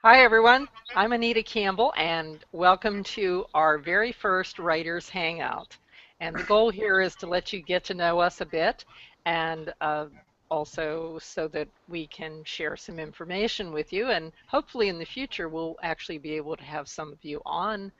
Hi, everyone. I'm Anita Campbell, and welcome to our very first Writers Hangout. And the goal here is to let you get to know us a bit and also so that we can share some information with you. And hopefully, in the future, we'll actually be able to have some of you on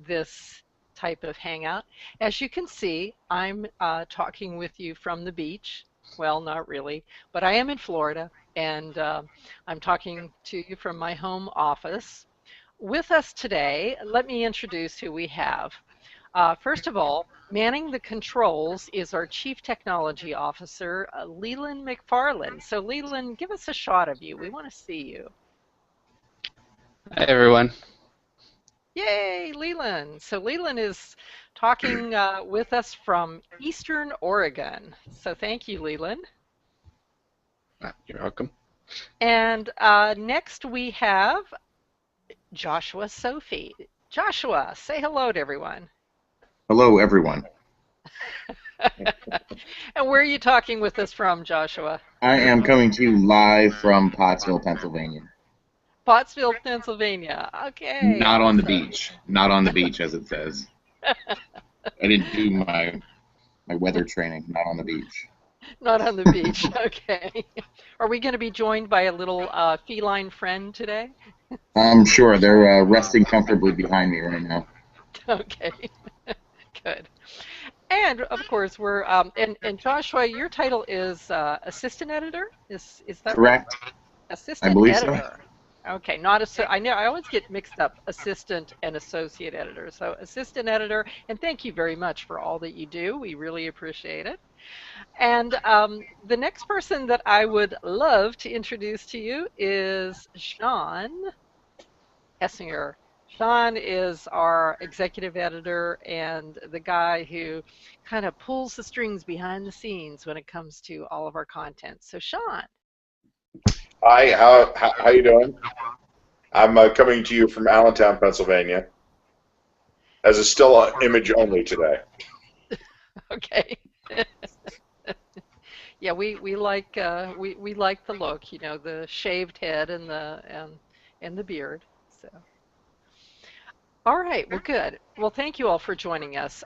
this type of hangout. As you can see, I'm talking with you from the beach. Well, not really, but I am in Florida, and I'm talking to you from my home office. With us today, let me introduce who we have. First of all, manning the controls is our Chief Technology Officer, Leland McFarland. So, Leland, give us a shot of you. We want to see you. Hi everyone. Yay, Leland. So, Leland is talking with us from Eastern Oregon. So, thank you, Leland. You're welcome. And next we have Joshua Sophie. Joshua, say hello to everyone. Hello, everyone. And where are you talking with us from, Joshua? I am coming to you live from Pottsville, Pennsylvania. Pottsville, Pennsylvania. Okay, Not on the awesome. beach. Not on the beach, as it says. I didn't do my weather training. Not on the beach. Not on the beach. Okay. Are we going to be joined by a little feline friend today? I'm sure they're resting comfortably behind me right now. Okay, good. And of course, we're and Joshua, your title is assistant editor. Is that right? Correct? I Assistant believe so. editor. Okay, not I know I always get mixed up assistant and associate editor. So assistant editor, and thank you very much for all that you do. We really appreciate it. And the next person that I would love to introduce to you is Sean Essinger. Sean is our executive editor and the guy who kind of pulls the strings behind the scenes when it comes to all of our content. So Sean, Hi, how you doing? I'm coming to you from Allentown, Pennsylvania, as a still image only today. okay. Yeah, we like the look, you know, the shaved head and the beard. So, all right, well, good. Well, thank you all for joining us.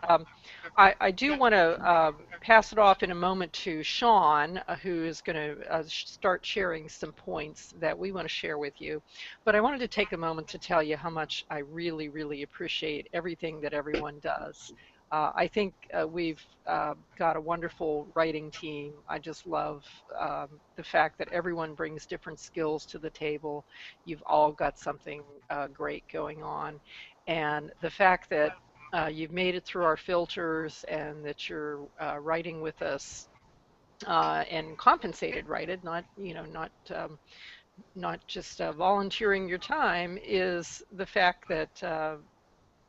I do want to pass it off in a moment to Sean, who is going to start sharing some points that we want to share with you. But I wanted to take a moment to tell you how much I really, really appreciate everything that everyone does. I think we've got a wonderful writing team. I just love the fact that everyone brings different skills to the table. You've all got something great going on. And the fact that you've made it through our filters and that you're writing with us and compensated writed, not not just volunteering your time, is the fact that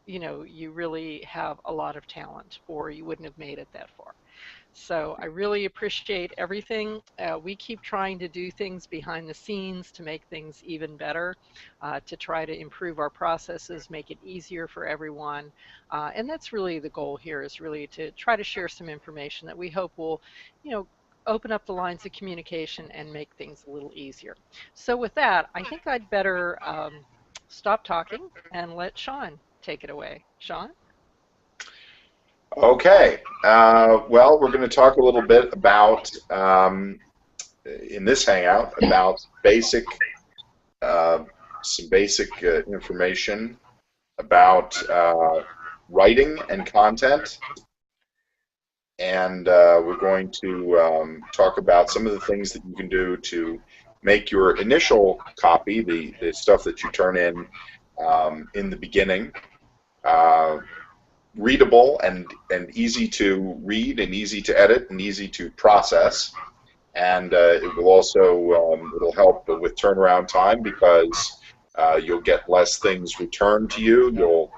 you really have a lot of talent, or you wouldn't have made it that far. So I really appreciate everything. We keep trying to do things behind the scenes to make things even better, to try to improve our processes, make it easier for everyone. And that's really the goal here, is really to try to share some information that we hope will, you know, open up the lines of communication and make things a little easier. So with that, I think I'd better stop talking and let Sean take it away. Sean? Okay, well, we're going to talk a little bit about, in this hangout, about uh, some basic information about writing and content, and we're going to talk about some of the things that you can do to make your initial copy, the stuff that you turn in the beginning, uh, readable and easy to read and easy to edit and easy to process. And it will also it'll help with turnaround time because you'll get less things returned to you.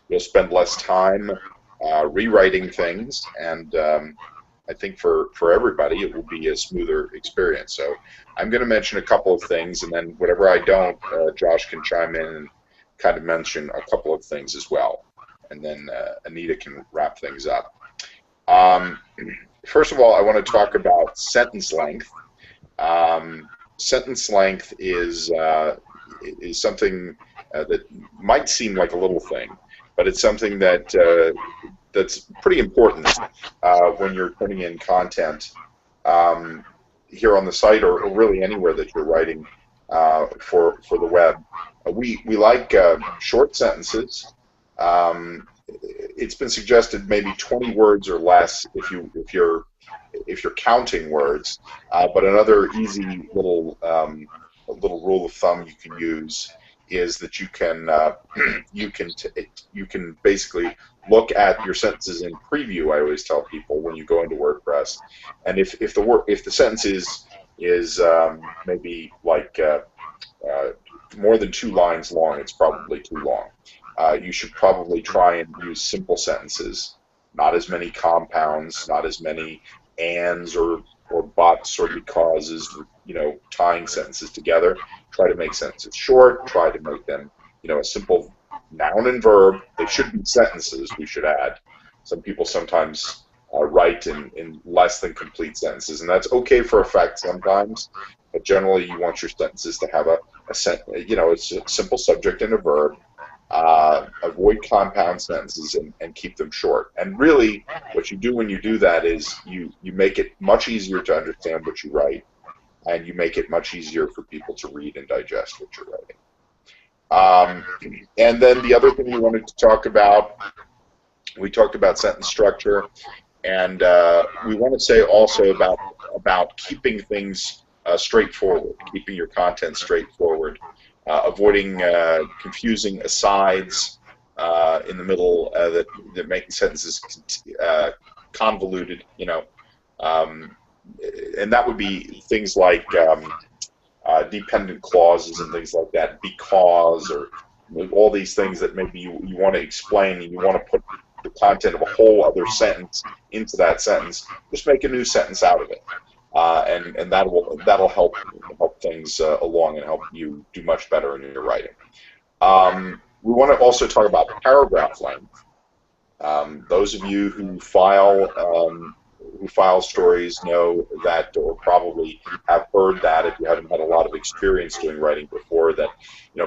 You'll spend less time rewriting things, and I think for everybody it will be a smoother experience. So I'm going to mention a couple of things, and then whatever I don't, Josh can chime in and kind of mention a couple of things as well, and then Anita can wrap things up. Um, First of all, I want to talk about sentence length. Sentence length is is something that might seem like a little thing, but it's something that that's pretty important when you're putting in content here on the site, or really anywhere that you're writing for the web. We like short sentences. It's been suggested maybe 20 words or less if you're counting words. But another easy little rule of thumb you can use is that you can you can basically look at your sentences in preview. I always tell people when you go into WordPress, and if the sentence is maybe like more than 2 lines long, it's probably too long. You should probably try and use simple sentences, not as many compounds, not as many ands or buts or becauses, tying sentences together. Try to make sentences short. Try to make them, a simple noun and verb. They should be sentences, we should add. Some people sometimes write in less than complete sentences, and that's okay for effect sometimes, but generally you want your sentences to have it's a simple subject and a verb. Avoid compound sentences and keep them short. And really, what you do when you do that is you make it much easier to understand what you write, and you make it much easier for people to read and digest what you're writing. And then the other thing we wanted to talk about, we talked about sentence structure, and we want to say also about keeping things straightforward, keeping your content straightforward. Avoiding confusing asides in the middle that make sentences convoluted, and that would be things like dependent clauses and things like that, because, or all these things that maybe you want to explain and you want to put the content of a whole other sentence into that sentence. Just make a new sentence out of it. And that'll help things along and help you do much better in your writing. We want to also talk about paragraph length. Those of you who file stories know that, or probably have heard that if you haven't had a lot of experience doing writing before, that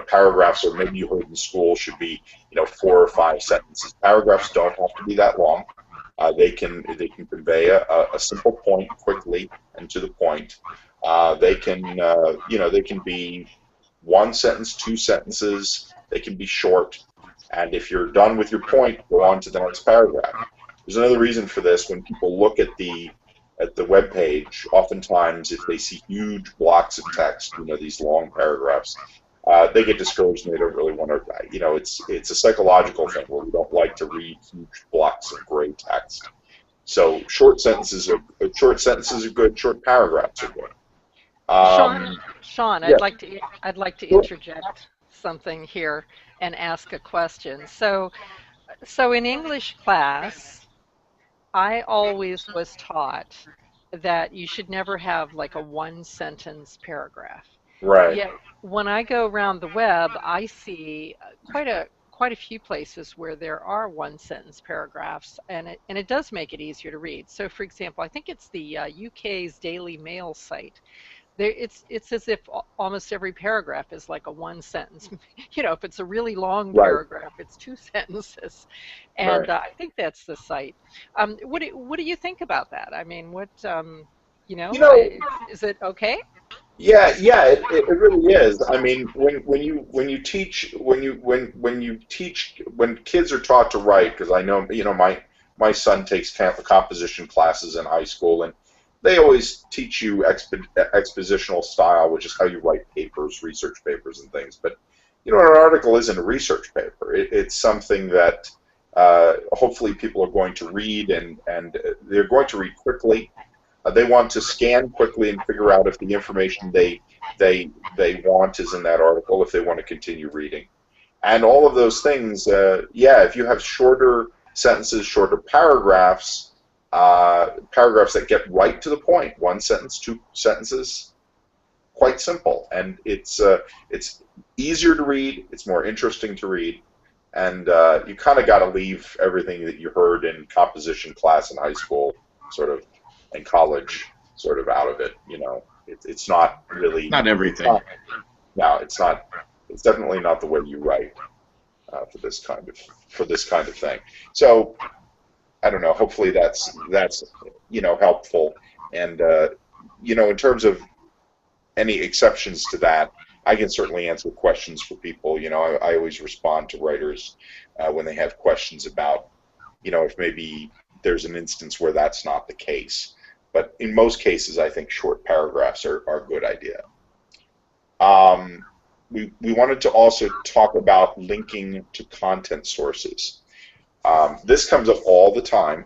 paragraphs, or maybe you heard in school, should be 4 or 5 sentences. Paragraphs don't have to be that long. They can convey a simple point quickly and to the point. They can be 1 sentence, 2 sentences. They can be short. And if you're done with your point, go on to the next paragraph. There's another reason for this. When people look at the web page, oftentimes if they see huge blocks of text, these long paragraphs, they get discouraged and they don't really want to. It's a psychological thing where we don't like to read huge blocks of gray text. So short sentences are good. Short paragraphs are good. Sean, yeah. I'd like to interject something here and ask a question. So in English class, I always was taught that you should never have like a 1-sentence paragraph. Right. Yet when I go around the web, I see quite a few places where there are 1-sentence paragraphs, and it does make it easier to read. So, for example, I think it's the UK's Daily Mail site. It's as if almost every paragraph is like a 1-sentence. If it's a really long paragraph, it's 2 sentences, and I think that's the site. What do you think about that? I mean, is it okay? Yeah, it really is. I mean, when kids are taught to write, because I know my son takes composition classes in high school, and they always teach you expositional style, which is how you write papers, research papers, and things. But an article isn't a research paper. It's something that hopefully people are going to read, and they're going to read quickly. They want to scan quickly and figure out if the information they want is in that article, if they want to continue reading. And all of those things, if you have shorter sentences, shorter paragraphs, paragraphs that get right to the point, 1 sentence, 2 sentences, quite simple. And it's easier to read, it's more interesting to read, and you kind of got to leave everything that you heard in composition class in high school, sort of, and college, sort of out of it. It's not really. Not everything. No, it's not. It's definitely not the way you write for this kind of thing. So I don't know. Hopefully that's helpful. And in terms of any exceptions to that, I can certainly answer questions for people. I always respond to writers when they have questions about, if maybe there's an instance where that's not the case. But in most cases, I think short paragraphs are a good idea. We wanted to also talk about linking to content sources. This comes up all the time.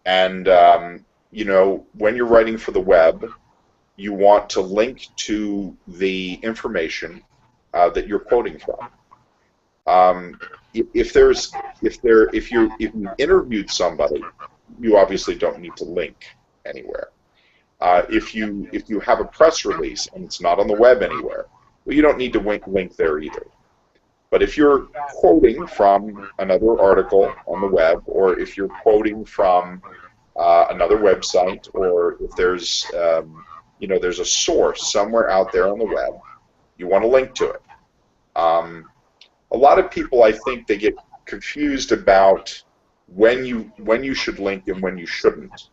And, when you're writing for the web, you want to link to the information that you're quoting from. If you interviewed somebody, you obviously don't need to link anywhere. If you have a press release and it's not on the web anywhere, well, you don't need to link there either. But if you're quoting from another article on the web, or if you're quoting from another website, or if there's there's a source somewhere out there on the web, you want to link to it. A lot of people, I think, they get confused about when you should link and when you shouldn't.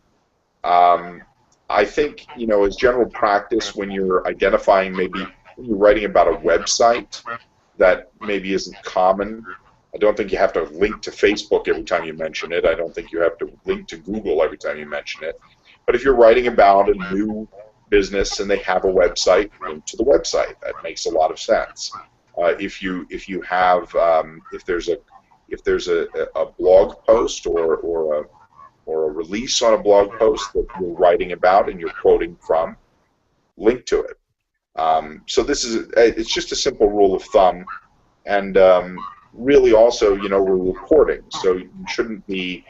I think, as general practice, when you're identifying, maybe when you're writing about a website that maybe isn't common, I don't think you have to link to Facebook every time you mention it. I don't think you have to link to Google every time you mention it. But if you're writing about a new business and they have a website, link to the website. That makes a lot of sense. If there's a blog post or a release on a blog post that you're writing about and you're quoting from, link to it. So it's just a simple rule of thumb, and really also, we're reporting, so you shouldn't be.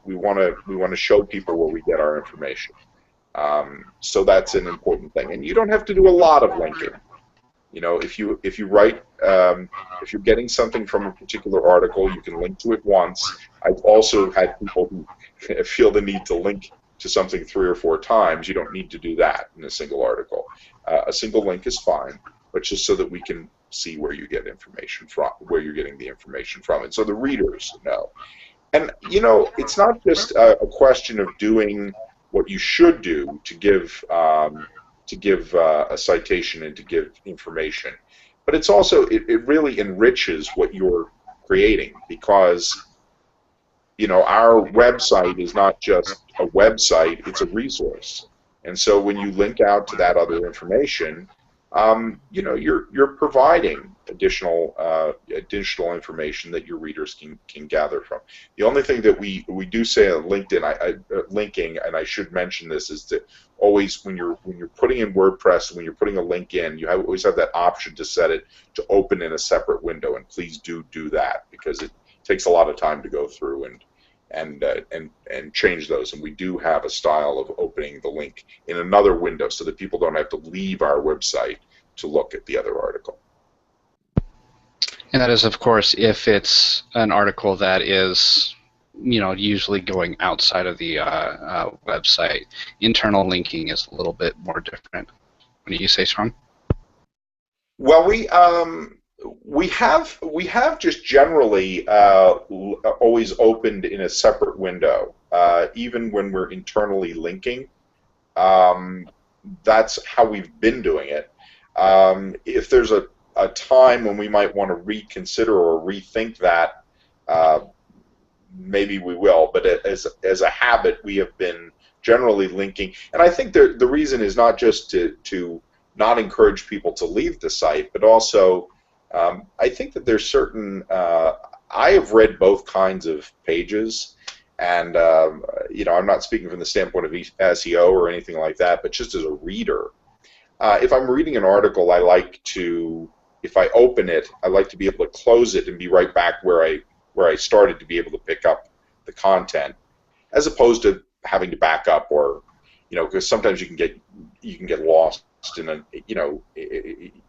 We want to show people where we get our information. So that's an important thing, and you don't have to do a lot of linking. If you write, if you're getting something from a particular article, you can link to it once. I've also had people who feel the need to link to something 3 or 4 times. You don't need to do that in a single article. A single link is fine, but just so that we can see where you get information from, where you're getting the information from, and so the readers know. And it's not just a question of doing what you should do to give a citation and to give information, but it's also it really enriches what you're creating, because our website is not just a website, it's a resource. And so when you link out to that other information, you're providing additional information that your readers can gather from. The only thing that we do say on LinkedIn, linking, and I should mention this, is that always when you're putting in WordPress, when you're putting a link in, you always have that option to set it to open in a separate window, and please do that, because it takes a lot of time to go through and change those. And we do have a style of opening the link in another window so that people don't have to leave our website to look at the other article. And that is, of course, if it's an article that is, usually going outside of the website. Internal linking is a little bit more different. What do you say, Sean? Well, we have just generally always opened in a separate window, even when we're internally linking. That's how we've been doing it. If there's a time when we might want to reconsider or rethink that, maybe we will. But as a habit, we have been generally linking. And I think the reason is not just to not encourage people to leave the site, but also I think that there's certain. I have read both kinds of pages, and I'm not speaking from the standpoint of SEO or anything like that, but just as a reader. If I'm reading an article, I like to, if I open it, I like to be able to close it and be right back where I started, to be able to pick up the content, as opposed to having to back up, or because sometimes you can get lost in a,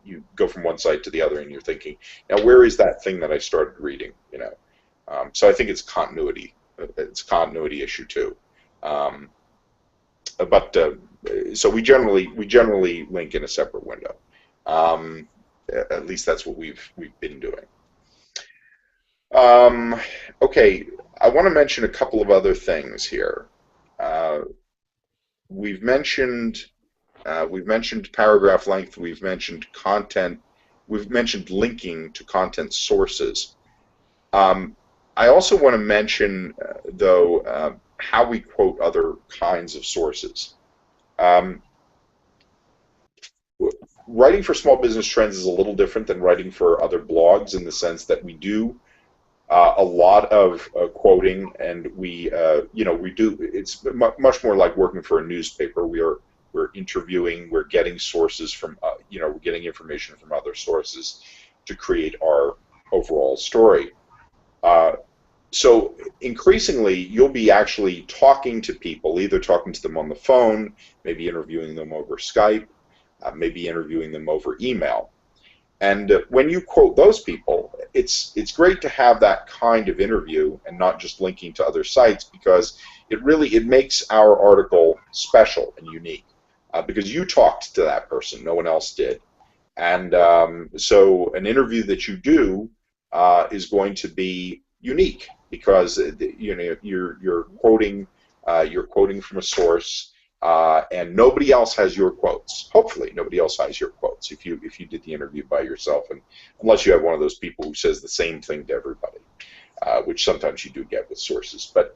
you go from one site to the other and you're thinking, now where is that thing that I started reading? So I think it's continuity. It's a continuity issue too. So we generally link in a separate window. At least that's what we've been doing. Um, okay, I want to mention a couple of other things here. Uh, we've mentioned we've mentioned paragraph length. We've mentioned content. We've mentioned linking to content sources. Um, I also want to mention, though, how we quote other kinds of sources. Um, Writing for Small Business Trends is a little different than writing for other blogs in the sense that we do a lot of quoting, and we do. It's much more like working for a newspaper. We're interviewing, we're getting sources from, we're getting information from other sources to create our overall story. Uh, so increasingly, you'll be actually talking to people, either talking to them on the phone, maybe interviewing them over Skype, maybe interviewing them over email. And when you quote those people, it's great to have that kind of interview and not just linking to other sites, because it makes our article special and unique, because you talked to that person, no one else did. And so an interview that you do is going to be unique because you're quoting from a source, and nobody else has your quotes. Hopefully, nobody else has your quotes if you did the interview by yourself, and unless you have one of those people who says the same thing to everybody, which sometimes you do get with sources. But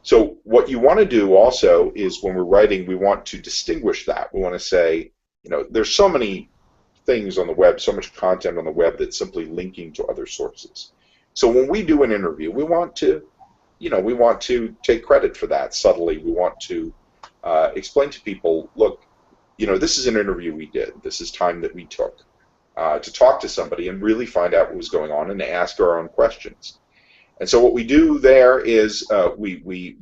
so what you want to do also is, when we're writing, we want to distinguish that. We want to say, there's so many things on the web, so much content on the web that's simply linking to other sources. So when we do an interview, we want to take credit for that subtly. We want to explain to people, look, this is an interview we did. This is time that we took to talk to somebody and really find out what was going on and to ask our own questions. And so what we do there is we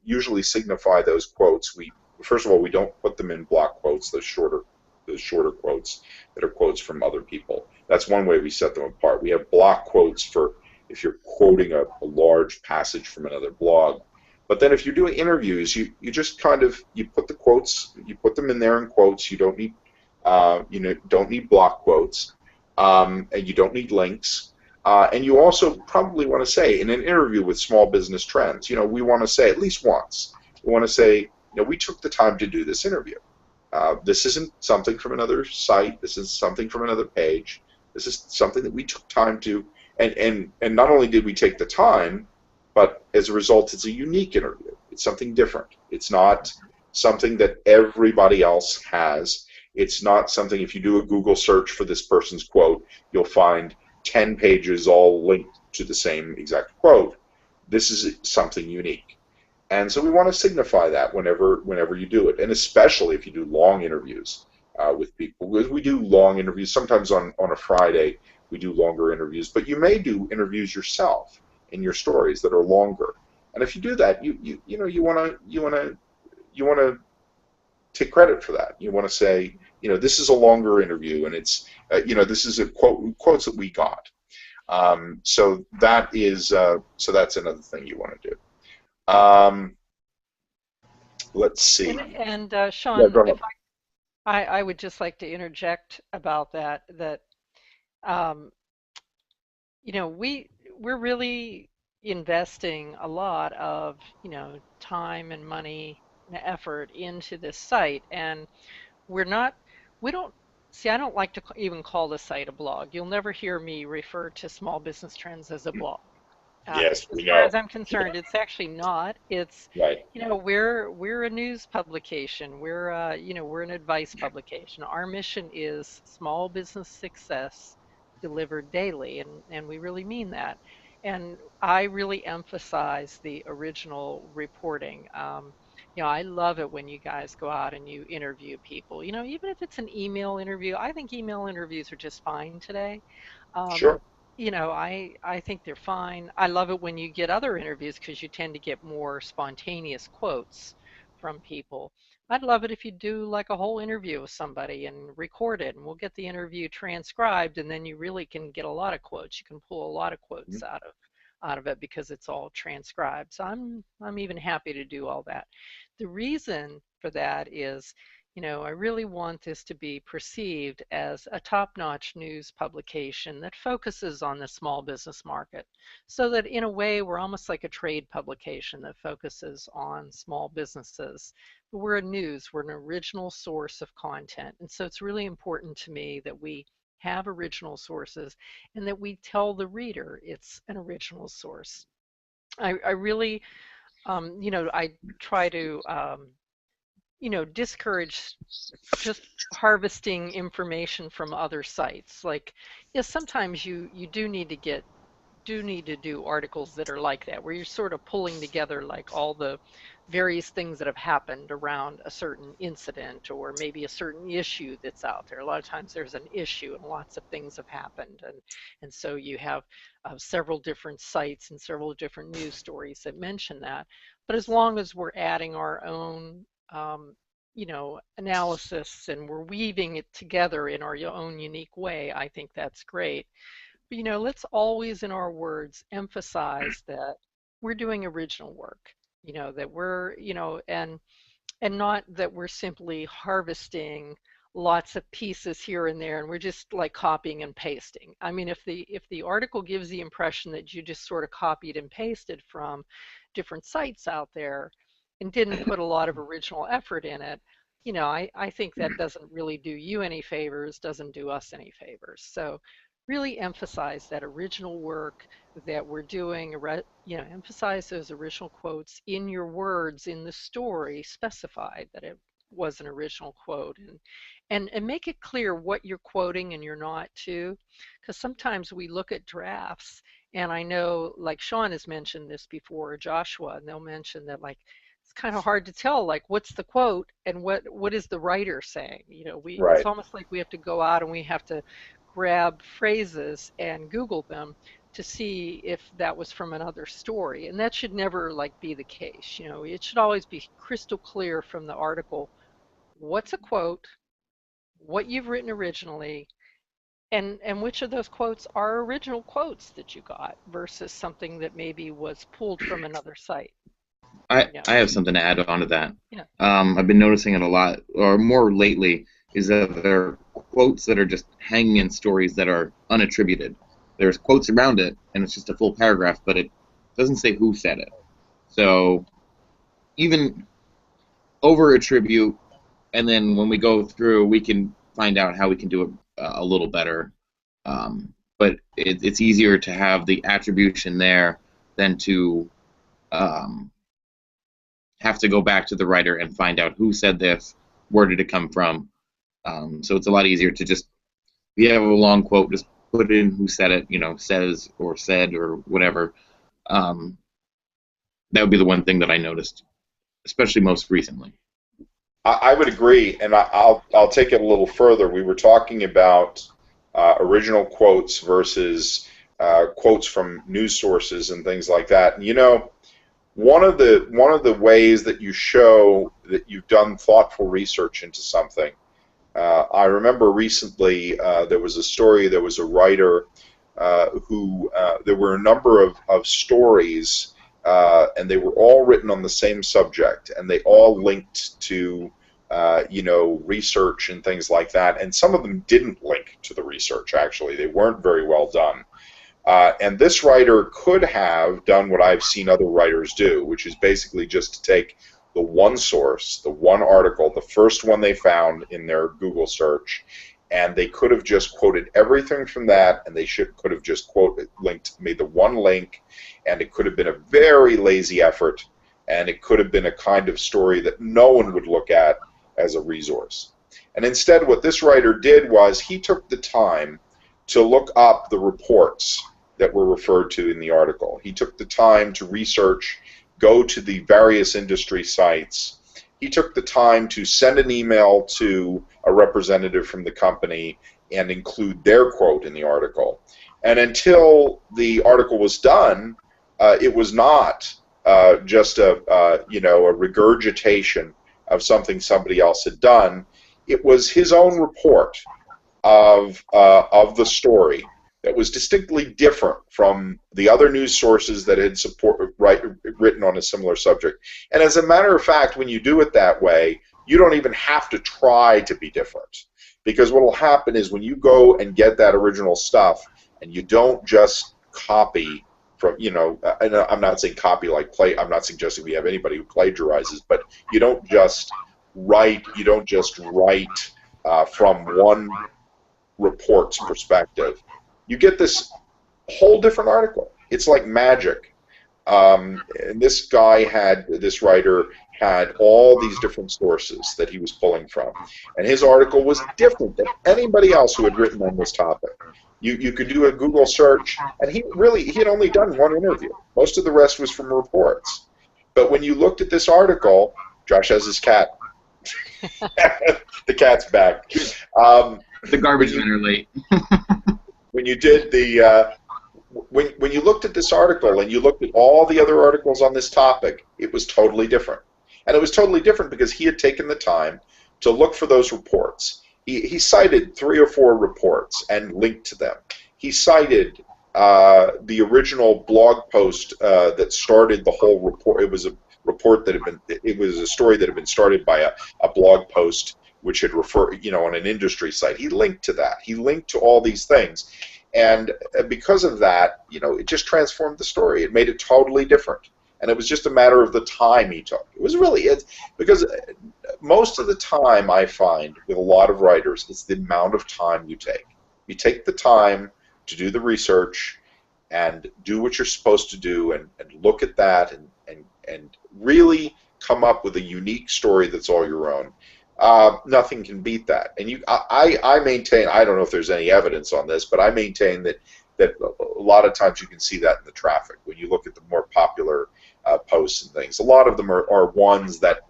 usually signify those quotes. First of all, we don't put them in block quotes, those shorter quotes that are quotes from other people. That's one way we set them apart. We have block quotes for if you're quoting a large passage from another blog. But then if you're doing interviews, you just you put the quotes, you put them in there in quotes. You don't need don't need block quotes, and you don't need links. And you also probably want to say, in an interview with Small Business Trends, we want to say at least once, we want to say, we took the time to do this interview. This isn't something from another site. This is something from another page. This is something that we took time to, and not only did we take the time, but as a result, it's a unique interview. It's something different. It's not something that everybody else has. It's not something, if you do a Google search for this person's quote, you'll find 10 pages all linked to the same exact quote. This is something unique. And so we want to signify that whenever you do it, and especially if you do long interviews with people. We do long interviews. Sometimes on a Friday we do longer interviews, but you may do interviews yourself in your stories that are longer. And if you do that, you want to take credit for that. You want to say, this is a longer interview, and it's this is a quotes that we got. So that's another thing you want to do. Let's see. And Yeah, Sean, go if ahead. I would just like to interject about that um, we're really investing a lot of time and money and effort into this site, and we're not we don't see. I don't like to even call the site a blog. You'll never hear me refer to Small Business Trends as a blog. Yes, As we far know. as I'm concerned, it's actually not. It's, Right. we're a news publication. We're an advice publication. Our mission is small business success delivered daily, and we really mean that. And I really emphasize the original reporting. I love it when you guys go out and you interview people. Even if it's an email interview, I think email interviews are just fine today. Um, Sure. I think they're fine. I love it when you get other interviews because you tend to get more spontaneous quotes from people. I'd love it if you do like a whole interview with somebody and record it, and we'll get the interview transcribed, and then you really can get a lot of quotes. You can pull a lot of quotes out of it because it's all transcribed. So I'm even happy to do all that. The reason for that is I really want this to be perceived as a top-notch news publication that focuses on the small business market, so that in a way we're almost like a trade publication that focuses on small businesses. But we're a news, we're an original source of content, and so it's really important to me that we have original sources and that we tell the reader it's an original source. I really, I try to, discourage just harvesting information from other sites. Like, yes, sometimes you do need to do articles that are like that, where you're sort of pulling together like all the various things that have happened around a certain incident or maybe a certain issue that's out there. A lot of times there's an issue and lots of things have happened, and so you have several different sites and several different news stories that mention that. But as long as we're adding our own analysis and we're weaving it together in our own unique way, I think that's great. But, let's always in our words emphasize that we're doing original work, that we're, and not that we're simply harvesting lots of pieces here and there and we're just like copying and pasting. I mean, if the article gives the impression that you just sort of copied and pasted from different sites out there and didn't put a lot of original effort in it, I think that doesn't really do you any favors, doesn't do us any favors. So really emphasize that original work that we're doing, emphasize those original quotes in your words in the story, specified that it was an original quote, and make it clear what you're quoting and you're not too, because sometimes we look at drafts, and I know like Sean has mentioned this before, or Joshua, and they'll mention that like it's kind of hard to tell like what's the quote and what is the writer saying. It's Right. almost like we have to go out and we have to grab phrases and Google them to see if that was from another story. And that should never like be the case. It should always be crystal clear from the article what's a quote, what you've written originally, and which of those quotes are original quotes that you got versus something that maybe was pulled from another site. I have something to add on to that. Yeah. I've been noticing it a lot, or more lately, is that there are quotes that are just hanging in stories that are unattributed. There's quotes around it, and it's just a full paragraph, but it doesn't say who said it. So even over attribute, and then when we go through, we can find out how we can do it a little better. But it's easier to have the attribution there than to have to go back to the writer and find out who said this, where did it come from. So it's a lot easier to just, if you have a long quote, just put in who said it, says or said or whatever. That would be the one thing that I noticed, especially most recently. I would agree, and I'll take it a little further. We were talking about original quotes versus quotes from news sources and things like that. And one of the ways that you show that you've done thoughtful research into something. I remember recently there was a story. There was a writer who there were a number of stories, and they were all written on the same subject, and they all linked to research and things like that. And some of them didn't link to the research. Actually, they weren't very well done. And this writer could have done what I've seen other writers do, which is basically just to take the one source, the one article, the first one they found in their Google search, and they could have just quoted everything from that, and they could have just made the one link, and it could have been a very lazy effort, and it could have been a kind of story that no one would look at as a resource. And instead, what this writer did was he took the time to look up the reports that were referred to in the article. He took the time to research, go to the various industry sites. He took the time to send an email to a representative from the company and include their quote in the article. And until the article was done, it was not just a regurgitation of something somebody else had done. It was his own report of the story that was distinctly different from the other news sources that had written on a similar subject. And as a matter of fact, when you do it that way, you don't even have to try to be different. Because what will happen is when you go and get that original stuff and you don't just copy from, I'm not saying copy like play, I'm not suggesting we have anybody who plagiarizes, but you don't just write from one report's perspective. You get this whole different article. It's like magic. And this writer had all these different sources that he was pulling from. And his article was different than anybody else who had written on this topic. You could do a Google search, and he had only done one interview. Most of the rest was from reports. But when you looked at this article, Josh has his cat. The cat's back. The garbage men are late. When you did when you looked at this article and you looked at all the other articles on this topic, it was totally different. And it was totally different because he had taken the time to look for those reports. He cited 3 or 4 reports and linked to them. He cited the original blog post that started the whole report. It was a story that had been started by a blog post which had referred, on an industry site. He linked to that. He linked to all these things. And because of that, it just transformed the story. It made it totally different. And it was just a matter of the time he took. Because most of the time I find with a lot of writers, it's the amount of time you take. You take the time to do the research and do what you're supposed to do and look at that and really come up with a unique story that's all your own. Nothing can beat that. And I maintain, I don't know if there's any evidence on this, but I maintain that a lot of times you can see that in the traffic. When you look at the more popular posts and things, a lot of them are ones that,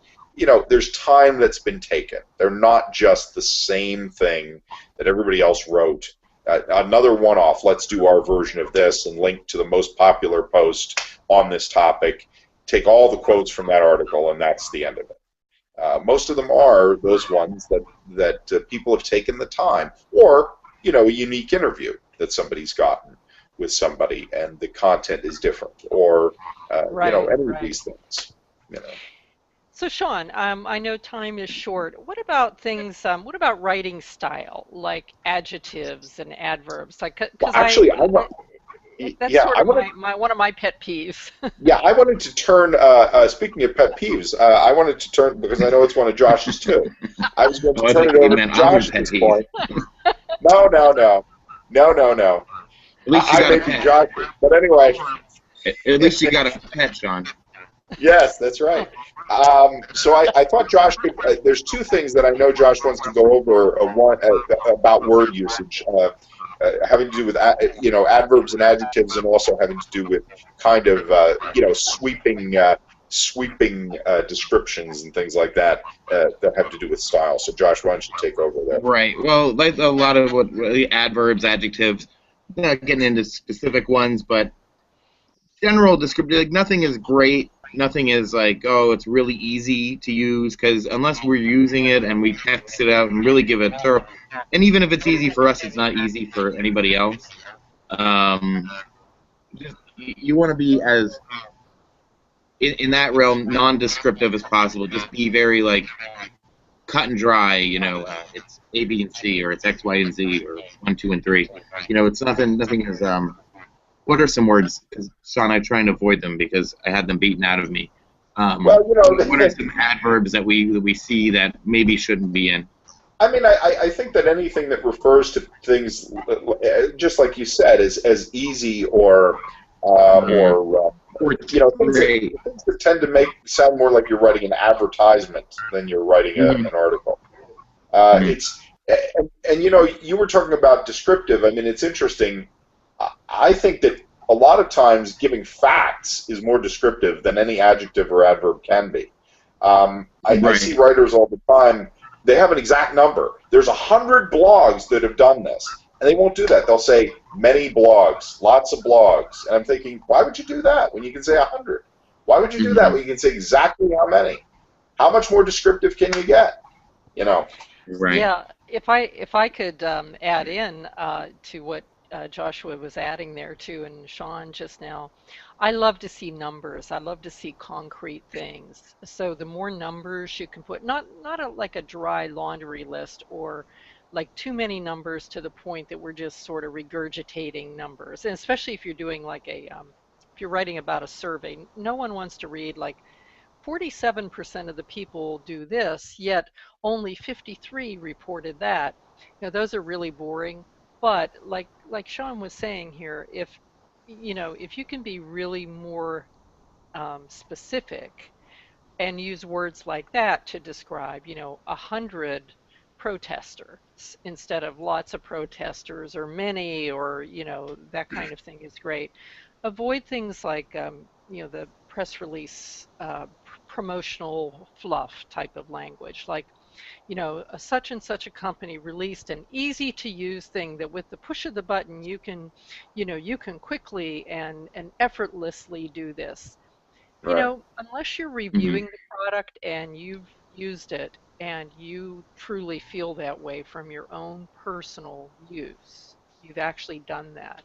there's time that's been taken. They're not just the same thing that everybody else wrote. Another one-off, let's do our version of this and link to the most popular post on this topic, take all the quotes from that article, and that's the end of it. Most of them are those ones that people have taken the time, or a unique interview that somebody's gotten with somebody, and the content is different, or any of these things. So Sean, I know time is short. What about things? What about writing style, like adjectives and adverbs? Like, Well, because actually, that's yeah, sort I of wanted. one of my pet peeves. Yeah, I wanted to turn. Speaking of pet peeves, I wanted to turn because I know it's one of Josh's too. I was going to I turn think it you over to meant Josh other at pet this peeve. point. No. At least you I got a may be pet. Josh, but anyway. At least you got a pet, Sean. Yes, that's right. So I thought Josh could. There's 2 things that I know Josh wants to go over. One about word usage, having to do with adverbs and adjectives, and also having to do with kind of sweeping descriptions and things like that that have to do with style. So Josh, why don't you take over there? Right. Well, like a lot of what really adverbs, adjectives, not getting into specific ones, but general descriptive. Like nothing is great. Nothing is like, oh, it's really easy to use, because unless we're using it and we test it out and really give it a thorough, and even if it's easy for us, it's not easy for anybody else. You want to be as in that realm non-descriptive as possible. Just be very like cut and dry. It's A, B, and C, or it's X, Y, and Z, or 1, 2, and 3. It's nothing. Nothing is What are some words? Because Sean, I try and avoid them because I had them beaten out of me. Well, What are some adverbs that we see that maybe shouldn't be in? I mean, I think that anything that refers to things, just like you said, as easy or things that tend to sound more like you're writing an advertisement than you're writing an article. It's and you were talking about descriptive. I mean, it's interesting. I think that a lot of times giving facts is more descriptive than any adjective or adverb can be. I see writers all the time. They have an exact number. There's 100 blogs that have done this, and they won't do that. They'll say many blogs, lots of blogs, and I'm thinking, why would you do that when you can say 100? Why would you do that when you can say exactly how many? How much more descriptive can you get? Right. Yeah, if I could add in to what Joshua was adding there too, and Sean just now. I love to see numbers. I love to see concrete things. So the more numbers you can put, not like a dry laundry list or like too many numbers to the point that we're just sort of regurgitating numbers. And especially if you're doing like if you're writing about a survey, no one wants to read like 47% of the people do this, yet only 53 reported that. Those are really boring. But like Sean was saying here, if you can be really more specific and use words like that to describe, 100 protesters instead of lots of protesters or many or, that kind of thing is great. Avoid things like, the press release promotional fluff type of language, like, a such and such a company released an easy to use thing that with the push of the button you can quickly and effortlessly do this. Right. Unless you're Hmm. reviewing the product and you've used it and you truly feel that way from your own personal use, you've actually done that.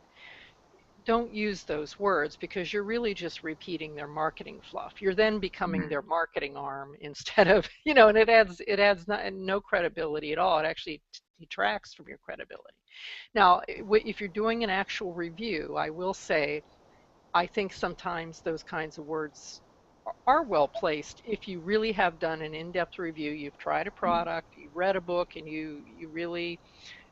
Don't use those words because you're really just repeating their marketing fluff. You're then becoming their marketing arm instead of, and it adds no credibility at all. It actually detracts from your credibility. Now, if you're doing an actual review, I will say I think sometimes those kinds of words are well placed if you really have done an in-depth review. You've tried a product, you've read a book, and you really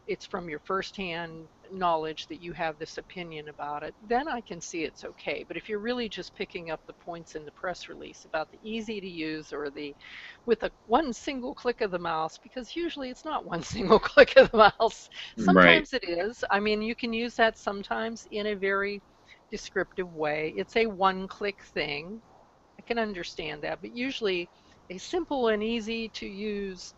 it's from your firsthand knowledge that you have this opinion about it, then I can see it's okay. But if you're really just picking up the points in the press release about the easy to use or the with a one single click of the mouse, because usually it's not one single click of the mouse. Right. Sometimes it is. I mean, you can use that sometimes in a very descriptive way. It's a one click thing. I can understand that, but usually a simple and easy to use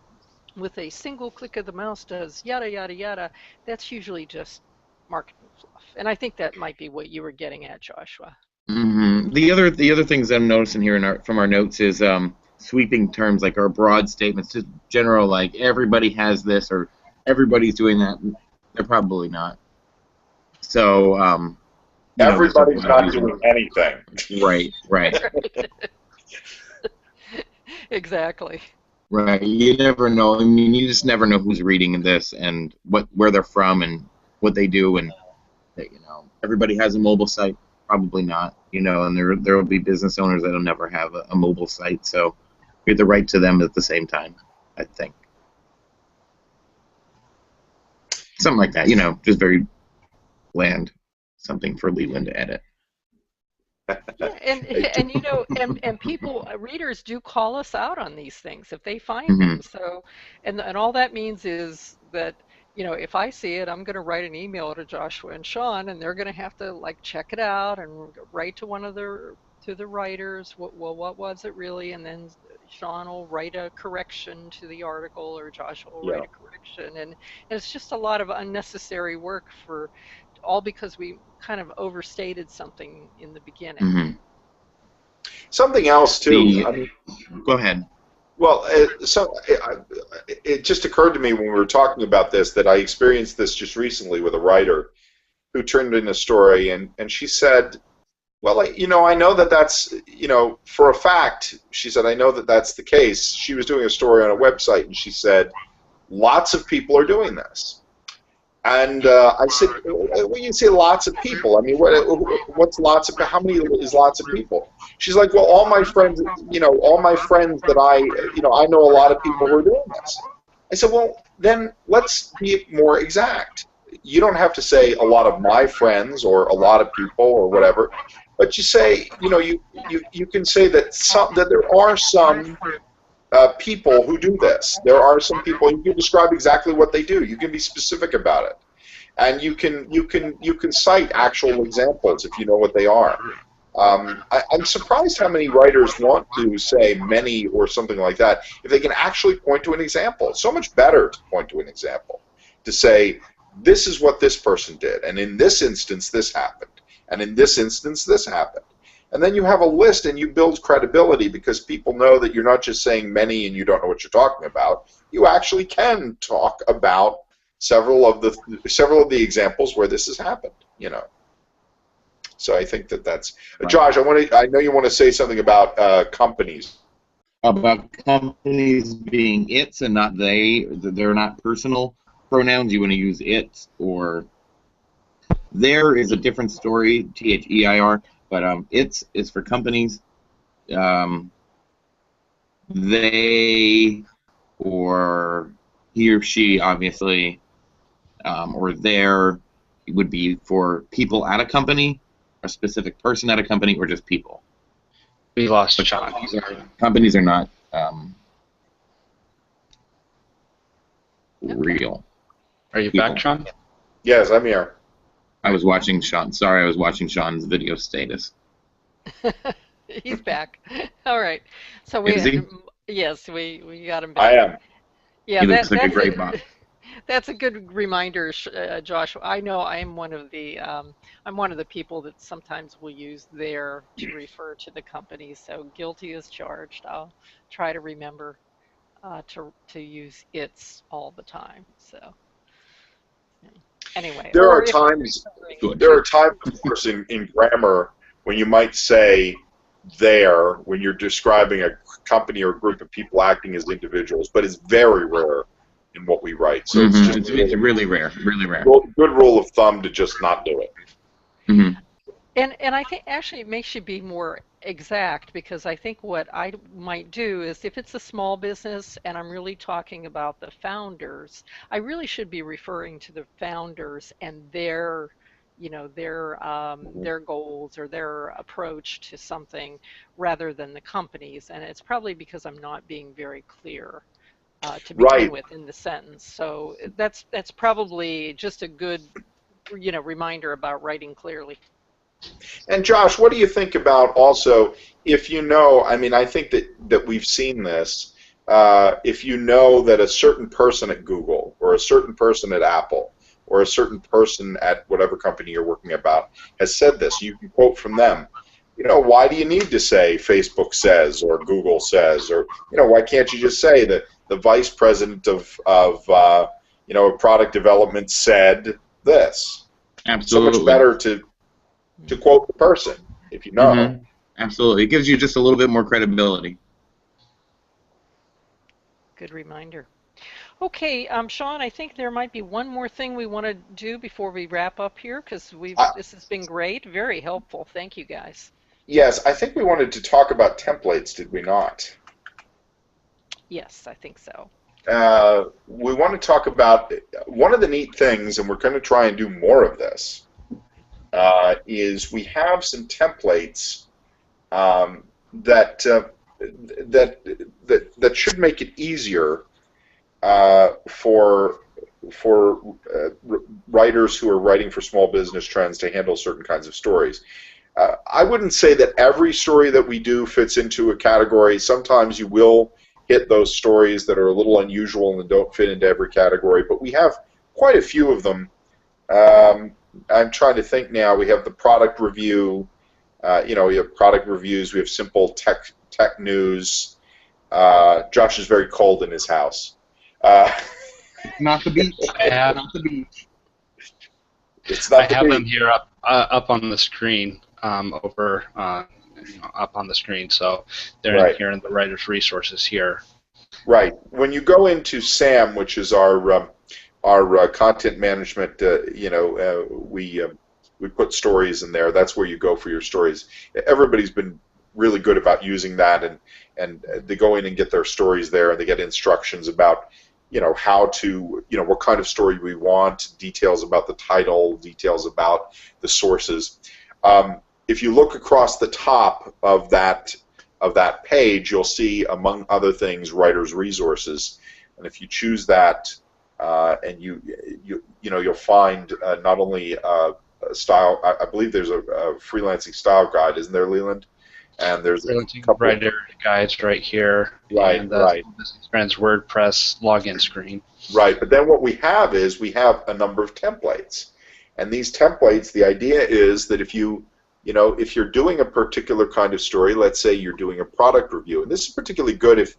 with a single click of the mouse does yada yada yada, that's usually just marketing fluff. And I think that might be what you were getting at, Joshua. The other things I'm noticing here from our notes is sweeping terms like our broad statements, just general like everybody has this or everybody's doing that. They're probably not. So there's a Everybody's lot of not using doing anything. right, right, Exactly. right. You never know. I mean, you just never know who's reading this and where they're from and what they do and everybody has a mobile site. Probably not, and there will be business owners that'll never have a mobile site. So we have to write to them at the same time, I think. Something like that, just very bland, something for Leland to edit. Yeah, and and and people readers do call us out on these things if they find Hmm. them. So and all that means is that if I see it, I'm going to write an email to Joshua and Sean, and they're going to have to like check it out and write to one of the writers. What was it really? And then Sean will write a correction to the article, or Joshua will write Yeah. a correction, and it's just a lot of unnecessary work for all because we kind of overstated something in the beginning. Hmm. Something else too. The I mean, Go ahead. well, it just occurred to me when we were talking about this that I experienced this just recently with a writer who turned in a story, and she said, "Well, I know that that's, for a fact." She said, "I know that that's the case." She was doing a story on a website, and she said, "Lots of people are doing this." And I said, "When you say lots of people, I mean, what's lots of? How many is lots of people?" She's like, "Well, all my friends, all my friends that I know a lot of people who are doing this." I said, "Well, then let's be more exact. You don't have to say a lot of my friends or a lot of people or whatever, but you say, you can say that there are some people who do this. There are some people. You can describe exactly what they do. You can be specific about it, and you can cite actual examples if you know what they are." I'm surprised how many writers want to say many or something like that if they can actually point to an example. It's so much better to point to an example, to say, this is what this person did, and in this instance this happened, and in this instance this happened. And then you have a list and you build credibility because people know that you're not just saying many and you don't know what you're talking about. You actually can talk about several of the examples where this has happened. So I think that's Right. Josh. I know you want to say something about companies. About companies being its and not they. They're not personal pronouns. You want to use it or there is a different story, THEIR, but it's is for companies. They or he or she, obviously, or there would be for people at a company, a specific person at a company, or just people. We lost But John. companies are not Okay. real. Are you people. back, John? Yes, I'm here. I was watching Sean. Sorry, I was watching Sean's video status. He's back. All right. So Is he? yes, we got him I back. am. Yeah, He looks like a great bot. that's a good reminder, Josh. I know I'm one of the people that sometimes will use there to refer to the company. So guilty as charged. I'll try to remember to use its all the time. So anyway, There are or if I'm times, Good. there are times, of course, in grammar when you might say there when you're describing a company or group of people acting as individuals, but it's very rare in what we write. So it's just It's really rare. Really rare. good rule of thumb to just not do it. Mm-hmm. And I think actually it makes you be more exact because I think what I might do is if it's a small business and I'm really talking about the founders, I really should be referring to the founders and their goals or their approach to something rather than the companies. And it's probably because I'm not being very clear to begin Right. with in the sentence. So that's probably just a good reminder about writing clearly. And Josh, what do you think about also if I mean, I think that we've seen this. If you know that a certain person at Google or a certain person at Apple or a certain person at whatever company you're working about has said this, you can quote from them. Why do you need to say Facebook says or Google says or why can't you just say that the vice president of product development said this? Absolutely. So much better to quote the person if you know. Mm-hmm. Absolutely. It gives you just a little bit more credibility. Good reminder. Okay, Sean, I think there might be one more thing we want to do before we wrap up here because this has been great, very helpful. Thank you guys. Yes, I think we wanted to talk about templates, did we not? Yes, I think so. We want to talk about one of the neat things, and we're going to try and do more of this, is we have some templates that should make it easier for writers who are writing for small business trends to handle certain kinds of stories. I wouldn't say that every story that we do fits into a category. Sometimes you will hit those stories that are a little unusual and don't fit into every category, but we have quite a few of them. I'm trying to think now. We have the product review. We have product reviews. We have simple tech news. Josh is very cold in his house. Not the beach. Yeah. Not the beach. It's not I have them here up on the screen, over up on the screen, so they're Right. in here in the writer's resources here. Right. When you go into SAM, which is our content management, we put stories in there. That's where you go for your stories. Everybody's been really good about using that, and they go in and get their stories there, and they get instructions about how to what kind of story we want, details about the title, details about the sources. If you look across the top of that page, you'll see, among other things, writers' resources, and if you choose that, and you'll find not only a style. I believe there's a freelancing style guide, isn't there, Leland? And there's a couple writer guides right here. Right, and right. Business Trends WordPress login screen. Right, but then what we have is we have a number of templates, and these templates, the idea is that if you're doing a particular kind of story, let's say you're doing a product review, and this is particularly good if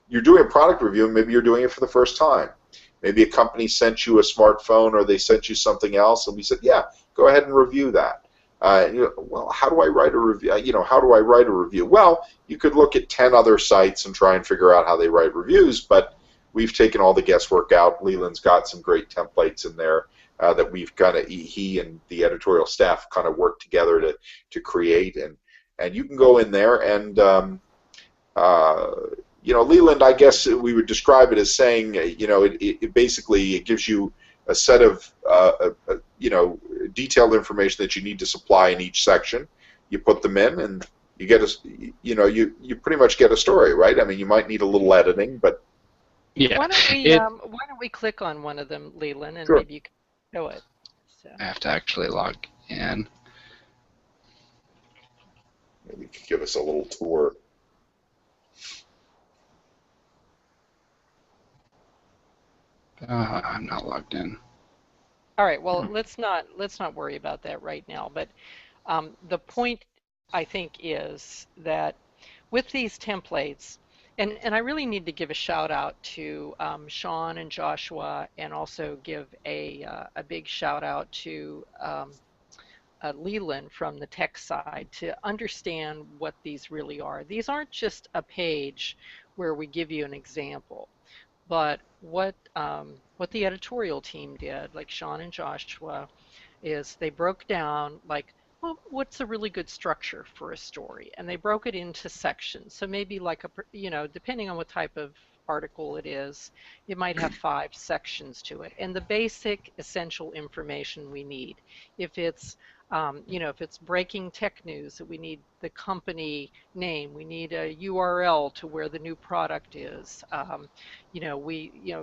you're doing a product review and maybe you're doing it for the first time. maybe a company sent you a smartphone or they sent you something else, and we said, yeah, go ahead and review that. Well, how do I write a review? How do I write a review? Well, you could look at 10 other sites and try and figure out how they write reviews, but we've taken all the guesswork out. Leland's got some great templates in there that we've he and the editorial staff kind of work together to create, and you can go in there and Leland, I guess we would describe it as saying, it basically it gives you a set of detailed information that you need to supply in each section. You put them in, and you get you pretty much get a story, right? I mean, you might need a little editing, but Yeah. Why don't we click on one of them, Leland, and sure. maybe you can show it. So. I have to actually log in. Maybe you could give us a little tour. I'm not logged in. All right. Well, let's not worry about that right now. But the point, I think, is that with these templates, and I really need to give a shout out to Sean and Joshua, and also give a big shout out to Leland from the tech side to understand what these really are. These aren't just a page where we give you an example, but what the editorial team did, like Sean and Joshua, is they broke down like, well, what's a really good structure for a story, and they broke it into sections. So maybe like depending on what type of article it is, it might have 5 sections to it, and the basic essential information we need. If it's if it's breaking tech news, we need the company name, we need a URL to where the new product is, yada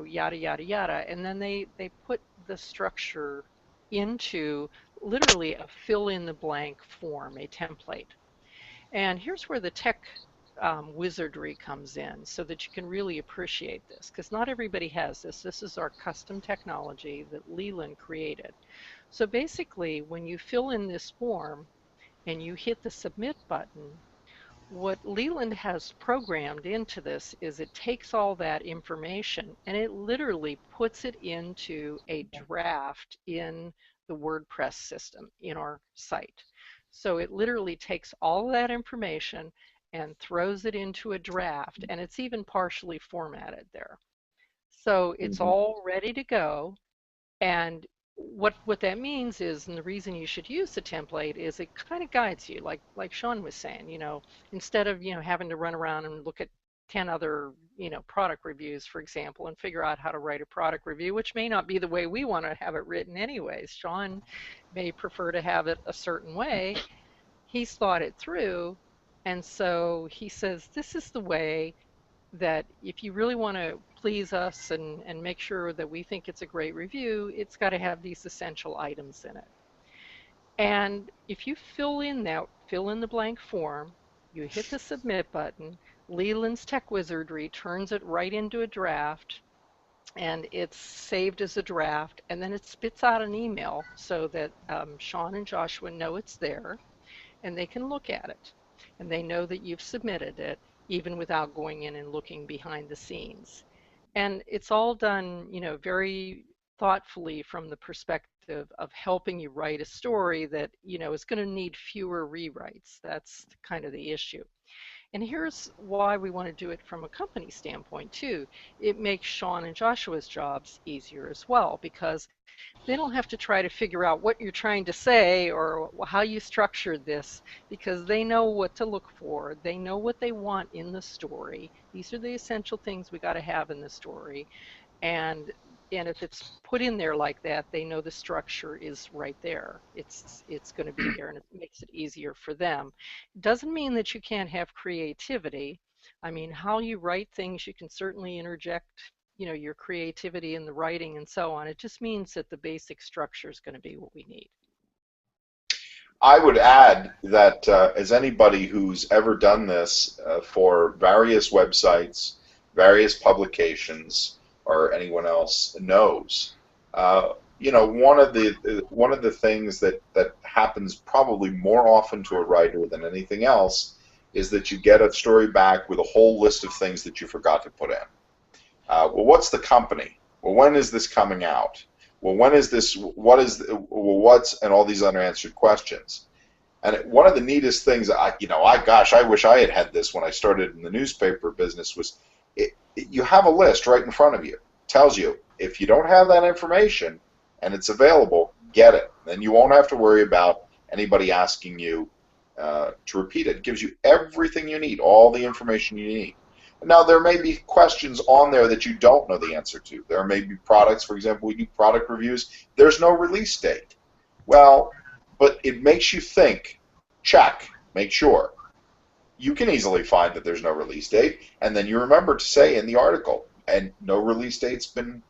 yada yada, and then they put the structure into literally a fill in the blank form, a template. And here's where the tech wizardry comes in so that you can really appreciate this, because not everybody has this. This is our custom technology that Leland created. So basically, when you fill in this form and you hit the submit button, what Leland has programmed into this is it takes all that information and it literally puts it into a draft in the WordPress system in our site. So it literally takes all of that information and throws it into a draft, and it's even partially formatted there. So it's all ready to go. And what that means is, and the reason you should use the template is it kind of guides you, like Sean was saying, instead of having to run around and look at 10 other product reviews, for example, and figure out how to write a product review, which may not be the way we want to have it written anyways. Sean may prefer to have it a certain way. He's thought it through, and so he says this is the way that if you really want to please us and make sure that we think it's a great review, it's got to have these essential items in it. And if you fill in the blank form, you hit the submit button, Leland's Tech Wizardry turns it right into a draft, and it's saved as a draft, and then it spits out an email so that Sean and Joshua know it's there, and they can look at it, and they know that you've submitted it, even without going in and looking behind the scenes. And it's all done, very thoughtfully from the perspective of helping you write a story that, is going to need fewer rewrites. That's kind of the issue. And here's why we want to do it from a company standpoint too. It makes Sean and Joshua's jobs easier as well, because they don't have to try to figure out what you're trying to say or how you structured this, because they know what to look for. They know what they want in the story. These are the essential things we got to have in the story. And if it's put in there like that, they know the structure is right there. It's going to be there, and it makes it easier for them. It doesn't mean that you can't have creativity. I mean, how you write things, you can certainly interject your creativity in the writing and so on. It just means that the basic structure is going to be what we need. I would add that as anybody who's ever done this for various websites, various publications, or anyone else knows, one of the things that happens probably more often to a writer than anything else is that you get a story back with a whole list of things that you forgot to put in. Well, what's the company? Well, when is this coming out? Well, when is this? What is? Well, what's? And all these unanswered questions. And one of the neatest things, gosh, I wish I had had this when I started in the newspaper business. Was you have a list right in front of you. It tells you if you don't have that information and it's available, get it. Then you won't have to worry about anybody asking you to repeat it. It gives you everything you need, all the information you need. Now, there may be questions on there that you don't know the answer to. There may be products, for example, we do product reviews. There's no release date. Well, but it makes you think, check, make sure. You can easily find that there's no release date, and then you remember to say in the article, and no release date's been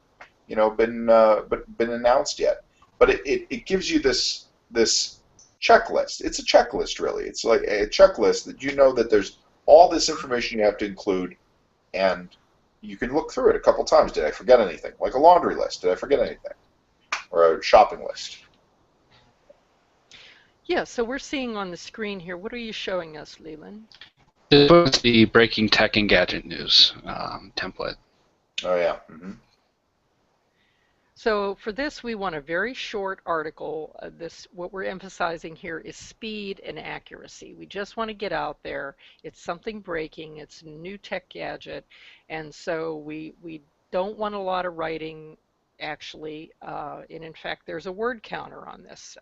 announced yet. But it gives you this checklist. It's a checklist, really. It's like a checklist that you know that there's all this information you have to include, and you can look through it a couple times. Did I forget anything? Like a laundry list. Did I forget anything? Or a shopping list. Yeah, so we're seeing on the screen here, what are you showing us, Leland? This was the Breaking Tech and Gadget News template. Oh, yeah. Mm-hmm. So for this, we want a very short article. What we're emphasizing here is speed and accuracy. We just want to get out there. It's something breaking. It's a new tech gadget. And so we don't want a lot of writing, actually. And in fact, there's a word counter on this.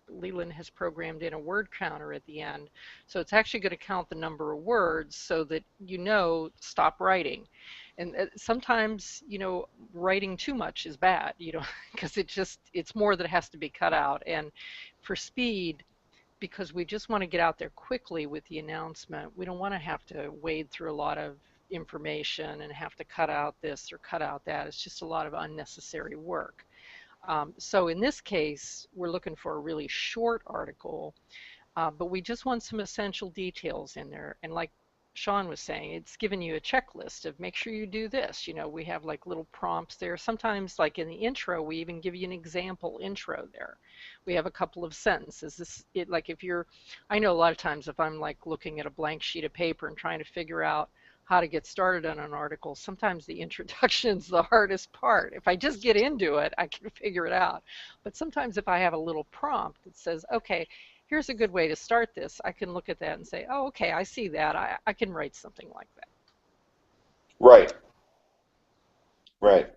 Leland has programmed in a word counter at the end. So it's actually going to count the number of words so that stop writing. And sometimes, writing too much is bad, because it's more that has to be cut out. And for speed, because we just want to get out there quickly with the announcement, we don't want to have to wade through a lot of information and have to cut out this or cut out that. It's just a lot of unnecessary work. So in this case, we're looking for a really short article, but we just want some essential details in there. And like Sean was saying, it's giving you a checklist of make sure you do this. We have like little prompts there. Sometimes, like in the intro, we even give you an example intro there. We have a couple of sentences. I know a lot of times if I'm like looking at a blank sheet of paper and trying to figure out how to get started on an article, sometimes the introduction is the hardest part. If I just get into it, I can figure it out. But sometimes if I have a little prompt that says, okay, here's a good way to start this, I can look at that and say, oh, okay, I see that. I can write something like that. Right. Right.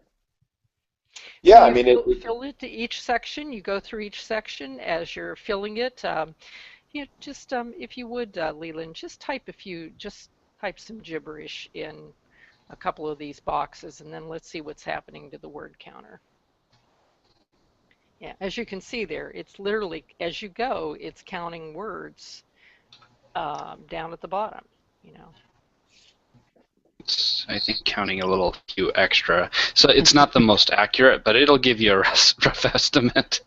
Do Yeah, I you mean, fill it to each section? You go through each section as you're filling it. If you would, Leland, just type some gibberish in a couple of these boxes, and then let's see what's happening to the word counter. Yeah, as you can see there, it's literally, as you go, it's counting words down at the bottom, It's, I think, counting a few extra. So it's not the most accurate, but it'll give you a rough estimate.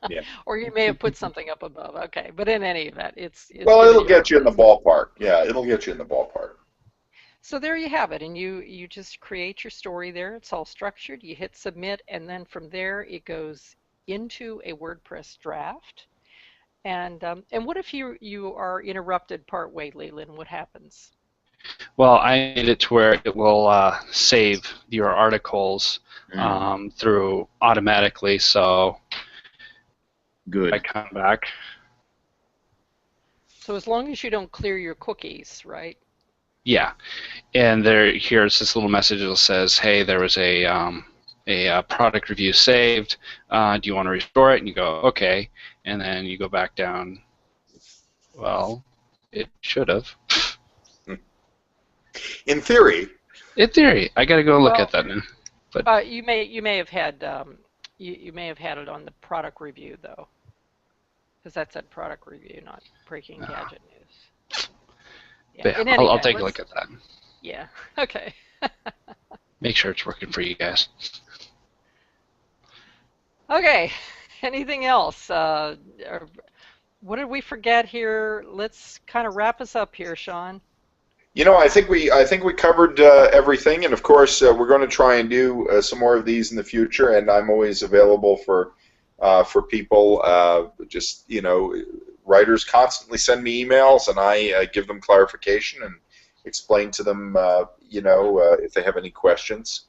yeah. Or you may have put something up above. Okay, but in any event, it's Well, giving it'll get you in the a ballpark. Yeah, it'll get you in the ballpark. So there you have it, and you just create your story there. It's all structured. You hit submit, and then from there it goes into a WordPress draft. And what if you are interrupted partway, Leland? What happens? Well, I made it to where it will save your articles through automatically. So Good. I come back. So as long as you don't clear your cookies, right? Yeah, and here's this little message that says, "Hey, there was a product review saved. Do you want to restore it?" And you go, "Okay," and then you go back down. Well, it should have. In theory. In theory, I got to go look at that now. But you may have had you may have had it on the product review though, because that's at product review, not Breaking Gadget News. Yeah, I'll take a look at that. Yeah. Okay. Make sure it's working for you guys. Okay. Anything else? What did we forget here? Let's kind of wrap us up here, Sean. I think we covered everything, and of course we're going to try and do some more of these in the future. And I'm always available for people. Writers constantly send me emails, and I give them clarification and explain to them, if they have any questions.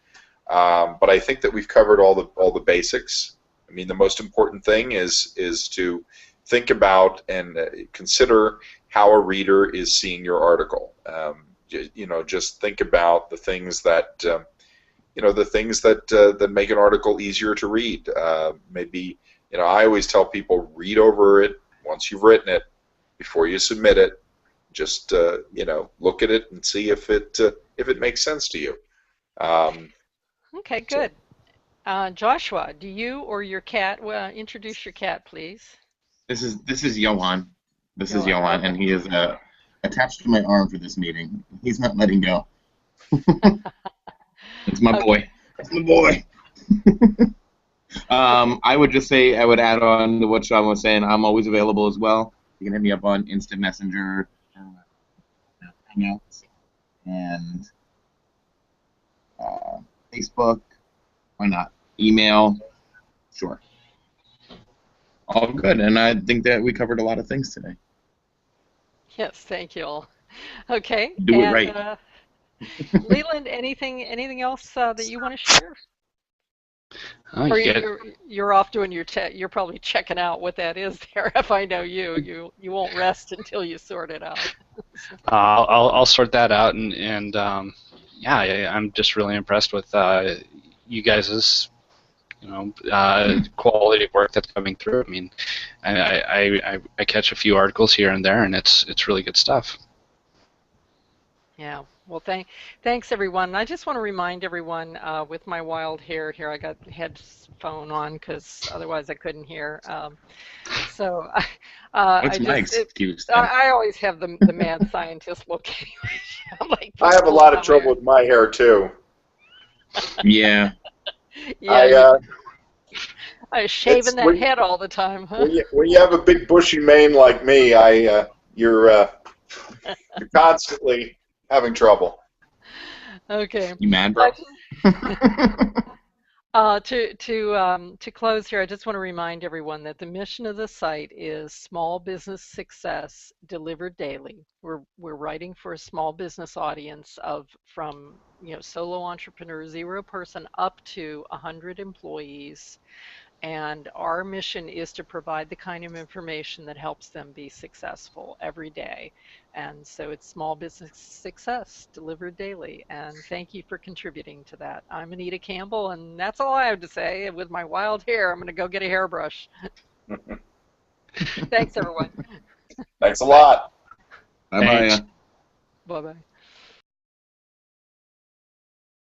But I think that we've covered all the basics. I mean, the most important thing is to think about and consider how a reader is seeing your article. Just think about the things that that make an article easier to read. Maybe, I always tell people, read over it once you've written it before you submit it. Just look at it and see if it makes sense to you. Okay, So good. Joshua, do you or your cat, well, introduce your cat, please. This is Johan. This is Johan, Johan, okay. and he is attached to my arm for this meeting. He's not letting go. It's my Okay. boy. It's my boy. Okay. I would just say, I would add on to what Sean was saying. I'm always available as well. You can hit me up on Instant Messenger, Hangouts, and uh, Facebook. Why not? Email. Sure. All good. And I think that we covered a lot of things today. Yes, thank you all. Okay, Do it and right. Leland, anything else that you want to share? Oh, Or you get. you're off doing your you're probably checking out what that is there. If I know you, you won't rest until you sort it out. I'll sort that out, and yeah, I'm just really impressed with you guys' quality of work that's coming through. I mean, I catch a few articles here and there, and it's really good stuff. Yeah. Well, thanks everyone. I just want to remind everyone with my wild hair here, I got the headphone on because otherwise I couldn't hear. So I What's my just excuse then? I always have the mad scientist look anyway. I'm like I have a pulling lot of out my trouble hair. with my hair too. Yeah. Yeah, I you I was it's shaving that head all the time, huh? when you have a big bushy mane like me, you're constantly having trouble. Okay. You mad, I bro? just, to close here, I just want to remind everyone that the mission of the site is small business success delivered daily. We're writing for a small business audience of from solo entrepreneur, 0 person up to 100 employees. And our mission is to provide the kind of information that helps them be successful every day. And so it's small business success delivered daily. And thank you for contributing to that. I'm Anita Campbell, and that's all I have to say. With my wild hair, I'm going to go get a hairbrush. Thanks, everyone. Thanks a Bye. lot. Bye Thanks. bye. Bye bye.